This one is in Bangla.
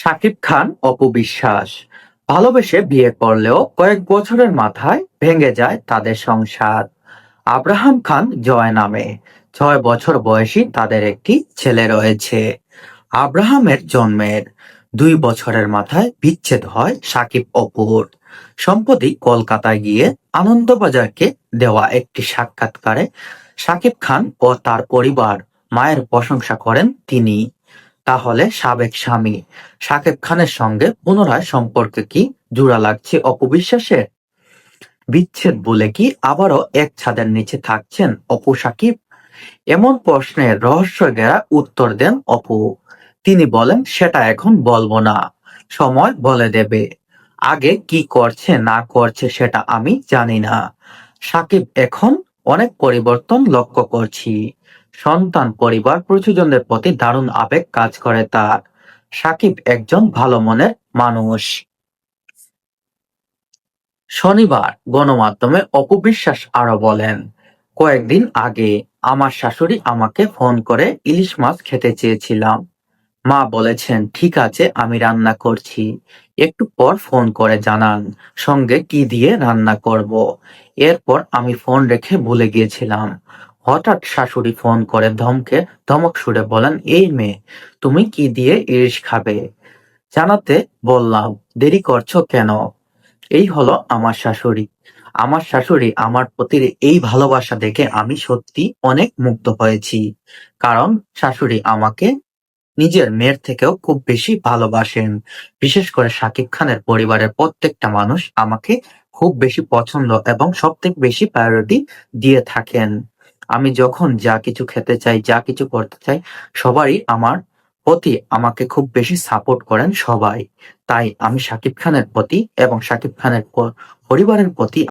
শাকিব খান অপু বিশ্বাস ভালোবেসে বিয়ে করলেও কয়েক বছরের মাথায় ভেঙে যায় তাদের সংসার। আব্রাহাম খান জয় নামে 6 বছর বয়সী তাদের একটি ছেলে রয়েছে। আব্রাহামের জন্মের 2 বছরের মাথায় বিচ্ছেদ হয় শাকিব অপুর। সম্প্রতি কলকাতায় গিয়ে আনন্দবাজারকে দেওয়া একটি সাক্ষাৎকারে শাকিব খান ও তার পরিবার মায়ের প্রশংসা করেন তিনি। তাহলে সাবেক স্বামী শাকিব খানের সঙ্গে পুনরায় সম্পর্কে কি জোড়া লাগছে অপু বিশ্বাসের? বিচ্ছেদ বলে কি আবারও এক ছাদের নিচে থাকছেন অপু সাকিব? এমন প্রশ্নের রহস্য ঘেরা উত্তর দেন অপু। তিনি বলেন, সেটা এখন বলবো না, সময় বলে দেবে। আগে কি করছে না করছে সেটা আমি জানি না। সাকিব এখন অনেক পরিবর্তন লক্ষ্য করছি। সন্তান, পরিবার, প্রিয়জনদের প্রতি দারুণ আবেগ কাজ করে তার। সাকিব একজন ভালো মনের মানুষ। শনিবার গণমাধ্যমে অপু বিশ্বাস আরো বলেন, কয়েকদিন আগে আমার শাশুড়ি আমাকে ফোন করে ইলিশ মাছ খেতে চেয়েছিলাম। মা বলেছেন ঠিক আছে, আমি রান্না করছি। একটু পর ফোন করে জানান সঙ্গে কি দিয়ে রান্না করব। এরপর আমি ফোন রেখে ভুলে গিয়েছিলাম। হঠাৎ শাশুড়ি ফোন করে ধমক সুরে বলেন, এই মেয়ে, তুমি কি দিয়ে ইলিশ খাবে? জানাতে বললাম, দেরি করছো কেন? এই হলো আমার শাশুড়ি। আমার শাশুড়ি আমার প্রতি এই ভালোবাসা দেখে আমি সত্যি অনেক মুগ্ধ হয়েছি। কারণ শাশুড়ি আমাকে নিজের মেয়ের থেকেও খুব বেশি ভালোবাসেন। বিশেষ করে শাকিব খানের পরিবারের প্রত্যেকটা মানুষ আমাকে খুব বেশি পছন্দ এবং সবথেকে বেশি প্রায়োরিটি দিয়ে থাকেন। আমি যখন যা কিছু খেতে চাই, যা কিছু করতে চাই, সবারই আমার প্রতি আমাকে খুব বেশি সাপোর্ট করেন সবাই। তাই আমি শাকিব খানের প্রতি এবং শাকিব খানের পরিবারের প্রতি